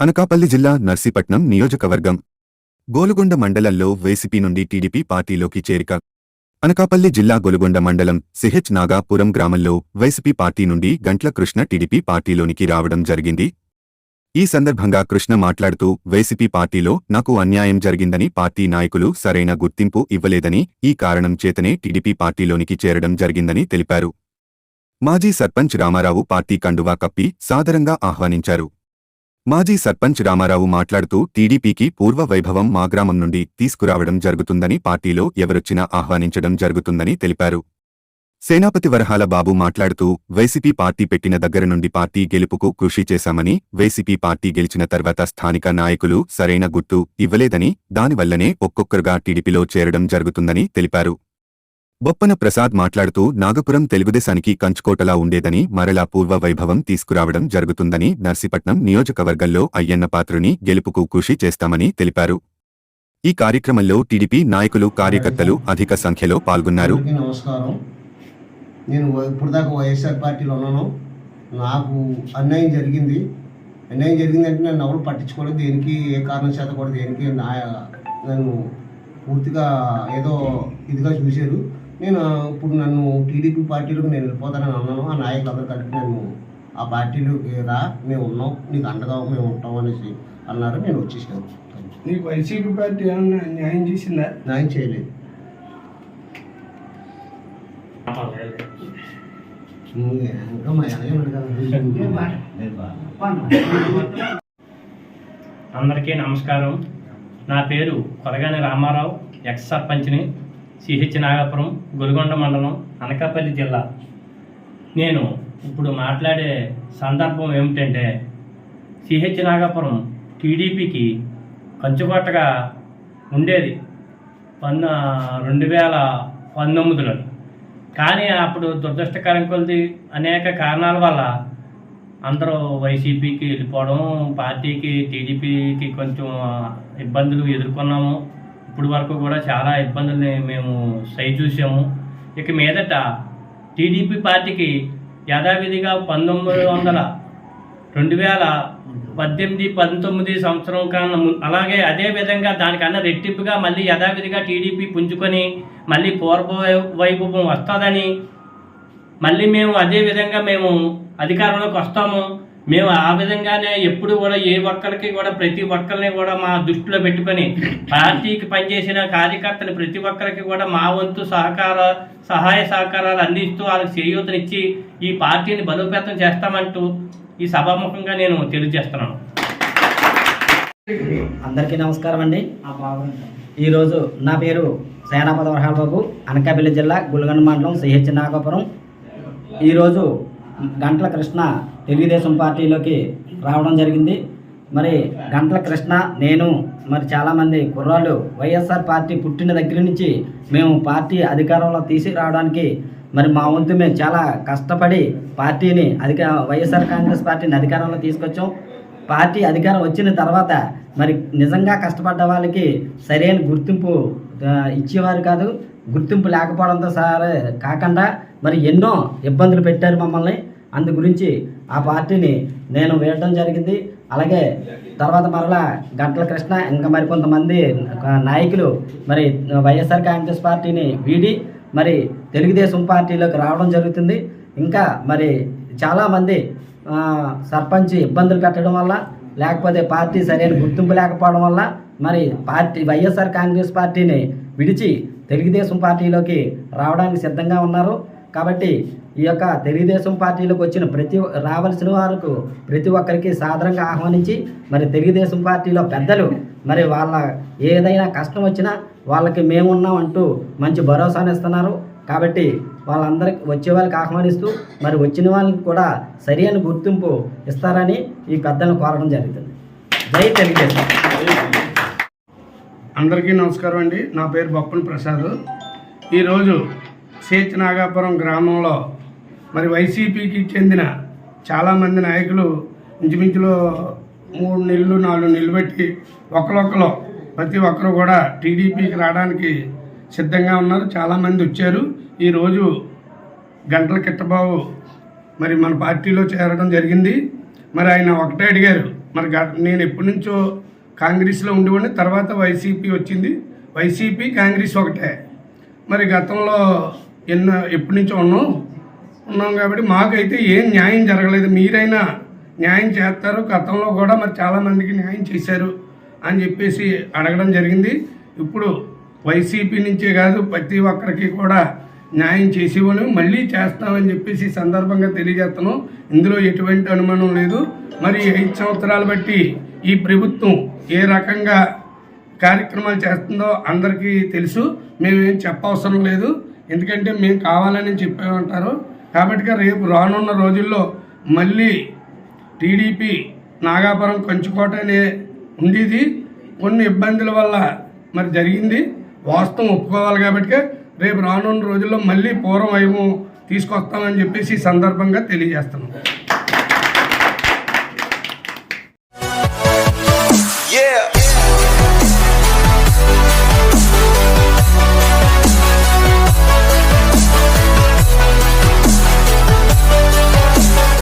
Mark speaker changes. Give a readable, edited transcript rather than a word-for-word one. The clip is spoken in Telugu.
Speaker 1: అనకాపల్లి జిల్లా నర్సీపట్నం నియోజకవర్గం గోలుగొండ మండలంలో వైసీపీ నుండి టీడీపీ పార్టీలోకి చేరిక. అనకాపల్లి జిల్లా గోలుగొండ మండలం సిహెచ్ నాగాపురం గ్రామంలో వైసీపీ పార్టీ నుండి గంట్ల కృష్ణ టీడీపీ పార్టీలోనికి రావడం జరిగింది. ఈ సందర్భంగా కృష్ణ మాట్లాడుతూ వైసీపీ పార్టీలో నాకు అన్యాయం జరిగిందని, పార్టీ నాయకులు సరైన గుర్తింపు ఇవ్వలేదని, ఈ కారణం చేతనే టీడీపీ పార్టీలోనికి చేరడం జరిగిందని తెలిపారు. మాజీ సర్పంచ్ రామారావు పార్టీ కండువా కప్పి సాదరంగా ఆహ్వానించారు. మాజీ సర్పంచ్ రామారావు మాట్లాడుతూ టీడీపీకి పూర్వ వైభవం మా గ్రామం నుండి తీసుకురావడం జరుగుతుందని, పార్టీలో ఎవరొచ్చినా ఆహ్వానించడం జరుగుతుందని తెలిపారు. సేనాపతి వరహాల బాబు మాట్లాడుతూ వైసీపీ పార్టీ పెట్టిన దగ్గర నుండి పార్టీ గెలుపుకు కృషి చేశామని, వైసీపీ పార్టీ గెలిచిన తర్వాత స్థానిక నాయకులు సరైన గుర్తు ఇవ్వలేదని, దానివల్లనే ఒక్కొక్కరుగా టీడీపీలో చేరడం జరుగుతుందని తెలిపారు. బొప్పన ప్రసాద్ మాట్లాడుతూ నాగపురం తెలుగుదేశానికి కంచుకోటలా ఉండేదని, మరలా పూర్వ వైభవం తీసుకురావడం జరుగుతుందని, నర్సీపట్నం నియోజకవర్గంలో అయ్యన్నపాత్రుని గెలుపుకు కృషి చేస్తామని తెలిపారు. ఈ కార్యక్రమంలో టీడీపీ నాయకులు, కార్యకర్తలు అధిక సంఖ్యలో పాల్గొన్నారు.
Speaker 2: నమస్కారం. నేను ఇప్పుడు దాకా వైఎస్ఆర్ పార్టీలో ఉన్నాను. నాకు అన్యాయం జరిగిందంటే నన్ను ఎవరు పట్టించుకోలేదు. దేనికి ఏ కారణం చేత కూడా దేనికి నన్ను పూర్తిగా ఏదో ఇదిగా చూశారు. ఇప్పుడు నన్ను టీడీపీ పార్టీలోకి నేను వెళ్ళిపోతానని అన్నాను. ఆ నాయకులందరూ కలిపి నన్ను ఆ పార్టీలోకి రా, మేము ఉన్నాం, నీకు అండగా మేము ఉంటాం అనేసి అన్నారు. నేను వచ్చేసాను.
Speaker 3: నీకు వైసీపీ పార్టీ ఏమన్నా న్యాయం చేసిందా?
Speaker 2: న్యాయం చేయలేదు.
Speaker 4: అందరికీ నమస్కారం. నా పేరు కొలగాని రామారావు, ఎక్స్ సర్పంచ్ని, సిహెచ్ నాగాపురం, గోలుగొండ మండలం, అనకాపల్లి జిల్లా. నేను ఇప్పుడు మాట్లాడే సందర్భం ఏమిటంటే, సిహెచ్ నాగాపురం టీడీపీకి కంచుకోటగా ఉండేది 2019లో. కానీ అప్పుడు దురదృష్టకరం కొద్ది అనేక కారణాల వల్ల అందరూ వైసీపీకి వెళ్ళిపోవడం, పార్టీకి టీడీపీకి కొంచెం ఇబ్బందులు ఎదుర్కొన్నాము. ఇప్పుడు వరకు కూడా చాలా ఇబ్బందుల్ని మేము చూసాము. ఇక మీదట టీడీపీ పార్టీకి యథావిధిగా 2018-19 సంవత్సరం కన్నా అలాగే అదే విధంగా దానికన్నా రెట్టింపుగా మళ్ళీ యథావిధిగా టీడీపీ పుంజుకొని మళ్ళీ పూర్వ వైభవం వస్తుందని, మళ్ళీ మేము అదే విధంగా మేము అధికారంలోకి వస్తాము. మేము ఆ విధంగానే ఎప్పుడు కూడా ఏ ఒక్కరికి కూడా ప్రతి ఒక్కరిని కూడా మా దృష్టిలో పెట్టుకొని పార్టీకి పనిచేసిన కార్యకర్తలు ప్రతి ఒక్కరికి కూడా మా వంతు సహాయ సహకారాలు అందిస్తూ వాళ్ళకి చేయూతనిచ్చి ఈ పార్టీని బలోపేతం చేస్తామంటూ ఈ సభాముఖంగా నేను తెలియజేస్తున్నాను.
Speaker 5: అందరికీ నమస్కారం అండి. ఈరోజు నా పేరు సేనాపతి వరహాల బాబు, అనకాపల్లి జిల్లా గోలుగొండ మండలం, సిహెచ్ నాగాపురం. ఈరోజు గంట్ల కృష్ణ తెలుగుదేశం పార్టీలోకి రావడం జరిగింది. మరి గంట్ల కృష్ణ, నేను మరి చాలామంది కుర్రాళ్ళు వైఎస్ఆర్ పార్టీ పుట్టిన దగ్గర నుంచి మేము పార్టీ అధికారంలో తీసుకురావడానికి మరి మా వంతు మేము చాలా కష్టపడి పార్టీని వైఎస్ఆర్ కాంగ్రెస్ పార్టీని అధికారంలో తీసుకొచ్చాం. పార్టీ అధికారం వచ్చిన తర్వాత మరి నిజంగా కష్టపడ్డ వాళ్ళకి సరైన గుర్తింపు ఇచ్చేవారు కాదు. గుర్తింపు లేకపోవడంతో కాకుండా మరి ఎన్నో ఇబ్బందులు పెట్టారు మమ్మల్ని. అందు గురించి ఆ పార్టీని నేను వేయడం జరిగింది. అలాగే తర్వాత మరలా గంట్ల కృష్ణ ఇంకా మరికొంతమంది నాయకులు మరి వైఎస్ఆర్ కాంగ్రెస్ పార్టీని వీడి మరి తెలుగుదేశం పార్టీలోకి రావడం జరుగుతుంది. ఇంకా మరి చాలామంది సర్పంచ్ ఇబ్బందులు పెట్టడం వల్ల, లేకపోతే పార్టీ సరైన గుర్తింపు లేకపోవడం వల్ల మరి వైఎస్ఆర్ కాంగ్రెస్ పార్టీని విడిచి తెలుగుదేశం పార్టీలోకి రావడానికి సిద్ధంగా ఉన్నారు. కాబట్టి ఈ యొక్క తెలుగుదేశం పార్టీలోకి వచ్చిన రావాల్సిన వారికి ప్రతి ఒక్కరికి సాదరంగా ఆహ్వానించి మరి తెలుగుదేశం పార్టీలో పెద్దలు మరి వాళ్ళ ఏదైనా కష్టం వచ్చినా వాళ్ళకి మేమున్నాం అంటూ మంచి భరోసాను ఇస్తున్నారు. కాబట్టి వాళ్ళందరికి వచ్చే వాళ్ళకి ఆహ్వానిస్తూ మరి వచ్చిన వాళ్ళకి కూడా సరైన గుర్తింపు ఇస్తారని ఈ పెద్దలను కోరడం జరుగుతుంది. జై తెలుగుదేశం.
Speaker 3: అందరికీ నమస్కారం అండి. నా పేరు బొప్పన ప్రసాద్. ఈరోజు సిహెచ్ నాగాపురం గ్రామంలో మరి వైసీపీకి చెందిన చాలామంది నాయకులు ఇంచుమించులో 3 నెలలు 4 నెలలు పెట్టి ఒకరొకరు ప్రతి ఒక్కరు కూడా టీడీపీకి రావడానికి సిద్ధంగా ఉన్నారు. చాలామంది వచ్చారు. ఈరోజు గంటల కిట్టబాబు మరి మన పార్టీలో చేరడం జరిగింది. మరి ఆయన ఒకటే అడిగారు, మరి నేను ఎప్పటి నుంచో కాంగ్రెస్లో ఉండేవాడిని, తర్వాత వైసీపీ వచ్చింది. వైసీపీ కాంగ్రెస్ ఒకటే. మరి గతంలో ఎప్పటి నుంచో ఉన్నాం కాబట్టి మాకైతే ఏం న్యాయం జరగలేదు. మీరైనా న్యాయం చేస్తారు, గతంలో కూడా మరి చాలామందికి న్యాయం చేశారు అని చెప్పేసి అడగడం జరిగింది. ఇప్పుడు వైసీపీ నుంచే కాదు, ప్రతి ఒక్కరికి కూడా న్యాయం చేసేవాళ్ళు మళ్ళీ చేస్తామని చెప్పేసి ఈ సందర్భంగా తెలియజేస్తాను. ఇందులో ఎటువంటి అనుమానం లేదు. మరి 5 సంవత్సరాలు బట్టి ఈ ప్రభుత్వం ఏ రకంగా కార్యక్రమాలు చేస్తుందో అందరికీ తెలుసు. మేమేం చెప్పవసరం లేదు, ఎందుకంటే మేము కావాలని చెప్పేమంటారు. కాబట్టి రేపు రానున్న రోజుల్లో మళ్ళీ టీడీపీ నాగాపురం కంచుకోట అనే ఉండేది, కొన్ని ఇబ్బందుల వల్ల మరి జరిగింది. వాస్తవం ఒప్పుకోవాలి కాబట్టి రేపు రానున్న రోజుల్లో మళ్ళీ పూర్వం వైభవం తీసుకొస్తామని చెప్పేసి ఈ సందర్భంగా తెలియజేస్తున్నాం.